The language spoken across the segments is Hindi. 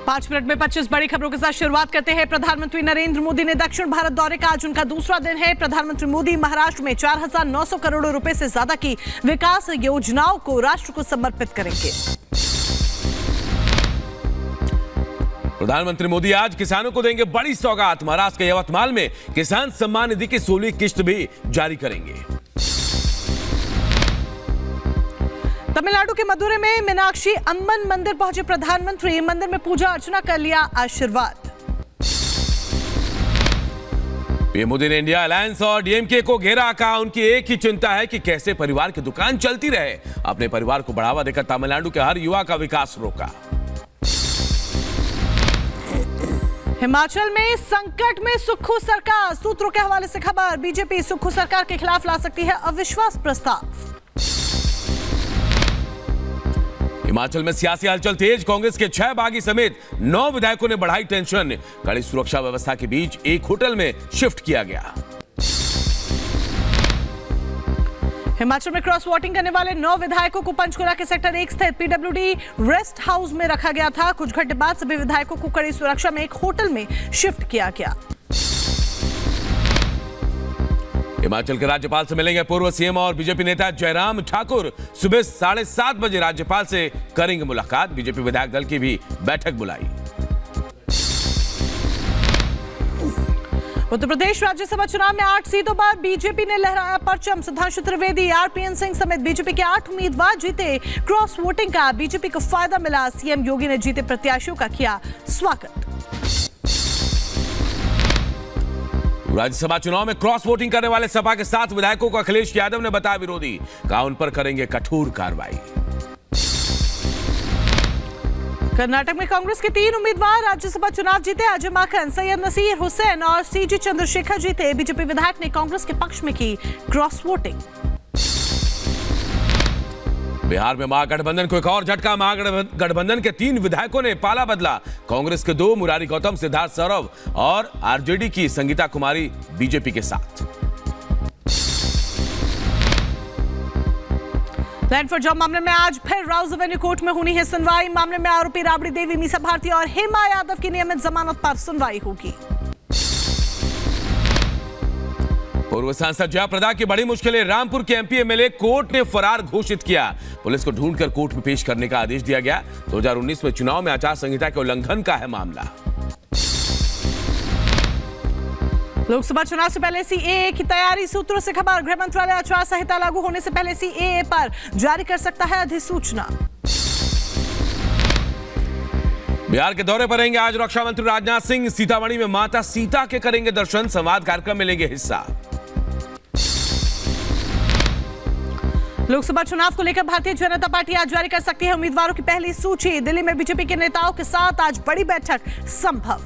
5 मिनट में 25 बड़ी खबरों के साथ शुरुआत करते हैं। प्रधानमंत्री नरेंद्र मोदी ने दक्षिण भारत दौरे का आज उनका दूसरा दिन है। प्रधानमंत्री मोदी महाराष्ट्र में 4,900 करोड़ रुपए से ज्यादा की विकास योजनाओं को राष्ट्र को समर्पित करेंगे। प्रधानमंत्री मोदी आज किसानों को देंगे बड़ी सौगात। महाराष्ट्र के यवतमाल में किसान सम्मान निधि की 16वीं किस्त भी जारी करेंगे। तमिलनाडु के मदुरै में मीनाक्षी अम्मन मंदिर पहुंचे प्रधानमंत्री। मंदिर में पूजा अर्चना कर लिया आशीर्वाद। पीएम मोदी ने इंडिया अलायंस और डीएमके को घेरा। कहा उनकी एक ही चिंता है कि कैसे परिवार की दुकान चलती रहे। अपने परिवार को बढ़ावा देकर तमिलनाडु के हर युवा का विकास रोका। हिमाचल में संकट में सुक्खू सरकार। सूत्रों के हवाले से खबर, बीजेपी सुक्खू सरकार के खिलाफ ला सकती है अविश्वास प्रस्ताव। हिमाचल में सियासी हलचल तेज। कांग्रेस के 6 बागी समेत 9 विधायकों ने बढ़ाई टेंशन। कड़ी सुरक्षा व्यवस्था के बीच एक होटल में शिफ्ट किया गया। हिमाचल में क्रॉस वोटिंग करने वाले 9 विधायकों को पंचकुला के सेक्टर 1 स्थित पीडब्ल्यूडी रेस्ट हाउस में रखा गया था। कुछ घंटे बाद सभी विधायकों को कड़ी सुरक्षा में एक होटल में शिफ्ट किया गया। हिमाचल के राज्यपाल से मिलेंगे पूर्व सीएम और बीजेपी नेता जयराम ठाकुर। सुबह 7:30 बजे राज्यपाल से करेंगे मुलाकात। बीजेपी विधायक दल की भी बैठक बुलाई। उत्तर प्रदेश राज्यसभा चुनाव में 8 सीटों पर बीजेपी ने लहराया परचम। सुधांशु त्रिवेदी, आरपीएन सिंह समेत बीजेपी के 8 उम्मीदवार जीते। क्रॉस वोटिंग का बीजेपी को फायदा मिला। सीएम योगी ने जीते प्रत्याशियों का किया स्वागत। राज्यसभा चुनाव में क्रॉस वोटिंग करने वाले सपा के 7 विधायकों को अखिलेश यादव ने बताया विरोधी। कहा उन पर करेंगे कठोर कार्रवाई। कर्नाटक में कांग्रेस के 3 उम्मीदवार राज्यसभा चुनाव जीते। अजय माकन, सैयद नसीर हुसैन और सीजी चंद्रशेखर जीते। बीजेपी विधायक ने कांग्रेस के पक्ष में की क्रॉस वोटिंग। बिहार में महागठबंधन को एक और झटका। महागठबंधन के 3 विधायकों ने पाला बदला। कांग्रेस के 2 मुरारी गौतम, सिद्धार्थ सौरभ और आरजेडी की संगीता कुमारी बीजेपी के साथ। लैंड फॉर जॉब मामले में आज फिर राउज एवेन्यू कोर्ट में होनी है सुनवाई। मामले में आरोपी राबड़ी देवी, मीसा भारती और हेमा यादव की नियमित जमानत पर सुनवाई होगी। पूर्व सांसद जयाप्रदा की बड़ी मुश्किलें। रामपुर के एमपी एमएलए कोर्ट ने फरार घोषित किया। पुलिस को ढूंढकर कोर्ट में पेश करने का आदेश दिया गया। 2019 में चुनाव में आचार संहिता के उल्लंघन का है मामला। लोकसभा चुनाव से पहले सीएए की तैयारी। सूत्रों से खबर, गृह मंत्रालय आचार संहिता लागू होने से पहले सीएए पर जारी कर सकता है अधिसूचना। बिहार के दौरे पर रहेंगे आज रक्षा मंत्री राजनाथ सिंह। सीतामढ़ी में माता सीता के करेंगे दर्शन। संवाद कार्यक्रम में लेंगे हिस्सा। लोकसभा चुनाव को लेकर भारतीय जनता पार्टी आज जारी कर सकती है उम्मीदवारों की पहली सूची। दिल्ली में बीजेपी के नेताओं के साथ आज बड़ी बैठक संभव।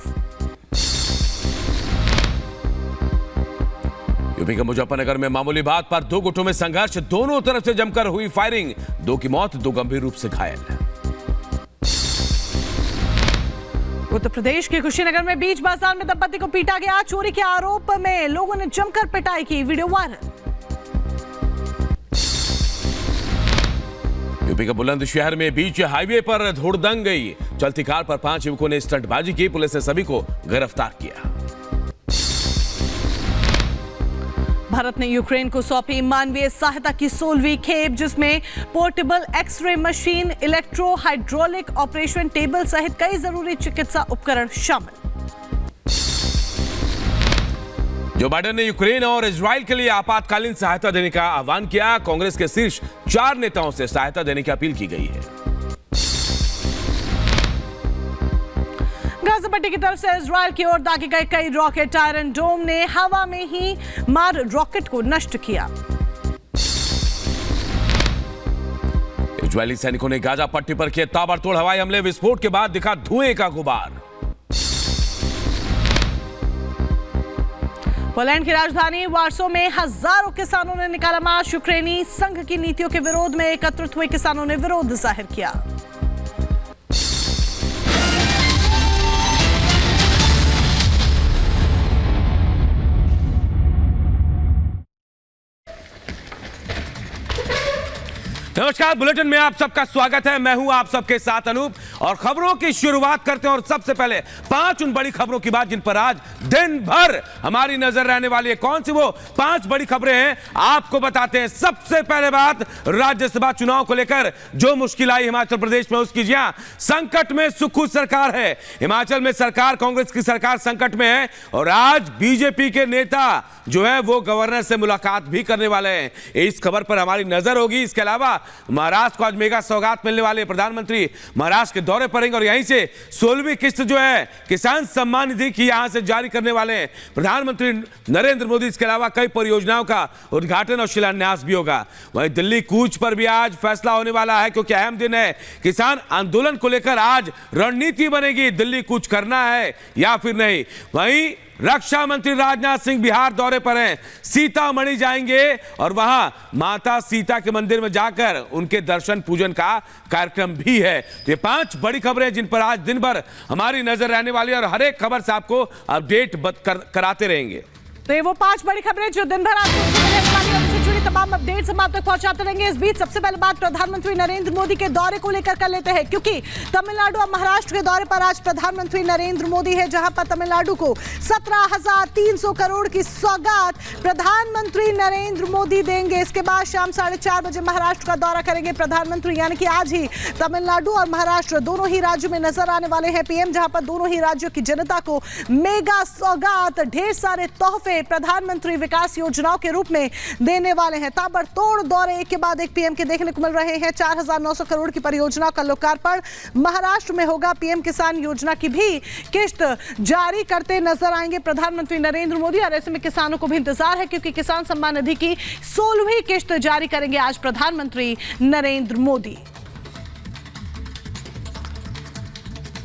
यूपी के मुजफ्फरनगर में मामूली बात पर 2 गुटों में संघर्ष। दोनों तरफ से जमकर हुई फायरिंग। 2 की मौत, 2 गंभीर रूप से घायल। उत्तर प्रदेश के कुशीनगर में बीच बाजार में दंपति को पीटा गया। चोरी के आरोप में लोगों ने जमकर पिटाई की। Video viral. यूपी के बुलंदशहर में बीच हाईवे पर धुड़दंग गई। चलती कार पर 5 युवकों ने स्टंटबाजी की। पुलिस ने सभी को गिरफ्तार किया। भारत ने यूक्रेन को सौंपी मानवीय सहायता की 16वीं खेप, जिसमें portable X-ray machine, electro hydraulic operation table सहित कई जरूरी चिकित्सा उपकरण शामिल। जो बाइडेन ने यूक्रेन और इजराइल के लिए आपातकालीन सहायता देने का आह्वान किया। कांग्रेस के शीर्ष 4 नेताओं से सहायता देने की अपील की गई है। गाजा पट्टी की तरफ से इजराइल की ओर दागे गए कई रॉकेट। आयरन डोम ने हवा में ही मार रॉकेट को नष्ट किया। इजरायली सैनिकों ने गाजा पट्टी पर किए ताबड़तोड़ हवाई हमले। विस्फोट के बाद दिखा धुएं का गुबार। पोलैंड की राजधानी वार्सो में हजारों किसानों ने निकाला मार्च। यूक्रेनी संघ की नीतियों के विरोध में एकत्रित हुए किसानों ने विरोध जाहिर किया। नमस्कार, बुलेटिन में आप सबका स्वागत है। मैं हूं आप सबके साथ अनूप और खबरों की शुरुआत करते हैं। और सबसे पहले 5 उन बड़ी खबरों की बात जिन पर आज दिन भर हमारी नजर रहने वाली है। कौन सी वो 5 बड़ी खबरें हैं आपको बताते हैं। सबसे पहले बात राज्यसभा चुनाव को लेकर जो मुश्किल आई हिमाचल प्रदेश में उसकी। जी हां, संकट में सुक्खू सरकार है। हिमाचल में सरकार, कांग्रेस की सरकार संकट में है और आज बीजेपी के नेता जो है वो गवर्नर से मुलाकात भी करने वाले हैं। इस खबर पर हमारी नजर होगी। इसके अलावा महाराष्ट्र को आज मेगा सौगात मिलने वाले। प्रधानमंत्री महाराष्ट्र के दौरे पर रहेंगे और यहीं से 16वीं किस्त जो है किसान सम्मान निधि की यहां से जारी करने वाले हैं प्रधानमंत्री नरेंद्र मोदी। इसके अलावा कई परियोजनाओं का उद्घाटन और शिलान्यास भी होगा। वहीं दिल्ली कूच पर भी आज फैसला होने वाला है क्योंकि अहम दिन है। किसान आंदोलन को लेकर आज रणनीति बनेगी, दिल्ली कूच करना है या फिर नहीं। वहीं रक्षा मंत्री राजनाथ सिंह बिहार दौरे पर हैं, सीतामढ़ी जाएंगे और वहां माता सीता के मंदिर में जाकर उनके दर्शन पूजन का कार्यक्रम भी है। ये 5 बड़ी खबरें जिन पर आज दिन भर हमारी नजर रहने वाली है और हर एक खबर से आपको अपडेट कराते रहेंगे। तो ये वो 5 बड़ी खबरें जो दिन भर आपसे जुड़ी तमाम अपडेट्स हम आप तक पहुंचाते रहेंगे। इस बीच सबसे पहले बात प्रधानमंत्री नरेंद्र मोदी के दौरे को लेकर कर लेते हैं क्योंकि तमिलनाडु और महाराष्ट्र के दौरे पर आज प्रधानमंत्री नरेंद्र मोदी है, जहां पर तमिलनाडु को 17,300 करोड़ की सौगात प्रधानमंत्री नरेंद्र मोदी देंगे। इसके बाद शाम 4:30 बजे महाराष्ट्र का दौरा करेंगे प्रधानमंत्री, यानी कि आज ही तमिलनाडु और महाराष्ट्र दोनों ही राज्यों में नजर आने वाले हैं पीएम, जहां पर दोनों ही राज्यों की जनता को मेगा सौगात, ढेर सारे तोहफे प्रधानमंत्री विकास योजनाओं के रूप में देने वाले हैं। ताबड़तोड़ दौरे एक के बाद एक पीएम के देखने को मिल रहे हैं। 4,900 करोड़ की परियोजना का लोकार्पण महाराष्ट्र में होगा। पीएम किसान योजना की भी किस्त जारी करते नजर आएंगे प्रधानमंत्री नरेंद्र मोदी और ऐसे में किसानों को भी इंतजार है क्योंकि किसान सम्मान निधि की 16वीं किस्त जारी करेंगे आज प्रधानमंत्री नरेंद्र मोदी।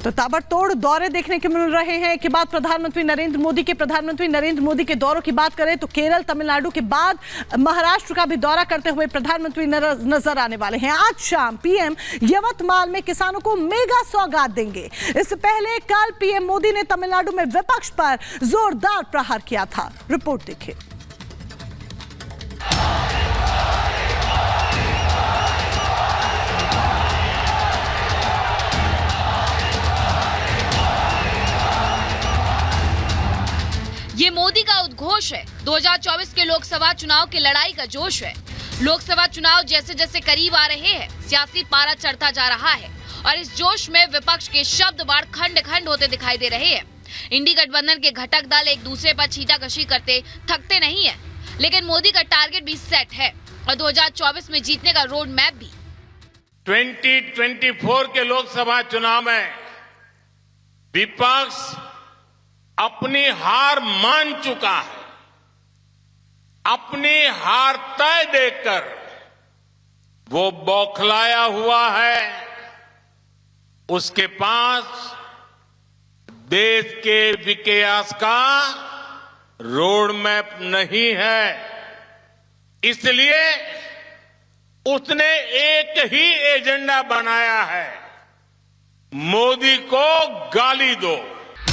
तो ताबड़तोड़ दौरे देखने को मिल रहे हैं कि बाद प्रधानमंत्री नरेंद्र मोदी के दौरों की बात करें तो केरल, तमिलनाडु के बाद महाराष्ट्र का भी दौरा करते हुए प्रधानमंत्री नजर आने वाले हैं। आज शाम पीएम यवतमाल में किसानों को मेगा सौगात देंगे। इससे पहले कल पीएम मोदी ने तमिलनाडु में विपक्ष पर जोरदार प्रहार किया था। रिपोर्ट देखिए। ये मोदी का उद्घोष है। 2024 के लोकसभा चुनाव की लड़ाई का जोश है। लोकसभा चुनाव जैसे जैसे करीब आ रहे हैं, सियासी पारा चढ़ता जा रहा है और इस जोश में विपक्ष के शब्द बाढ़ खंड खंड होते दिखाई दे रहे हैं। इंडी गठबंधन के घटक दल एक दूसरे पर छींटाकशी करते थकते नहीं है, लेकिन मोदी का टारगेट भी सेट है और 2024 में जीतने का रोड मैप भी। 2024 के लोकसभा चुनाव में विपक्ष अपनी हार मान चुका है। अपनी हार तय देखकर वो बौखलाया हुआ है। उसके पास देश के विकास का रोड मैप नहीं है। इसलिए उसने एक ही एजेंडा बनाया है, मोदी को गाली दो।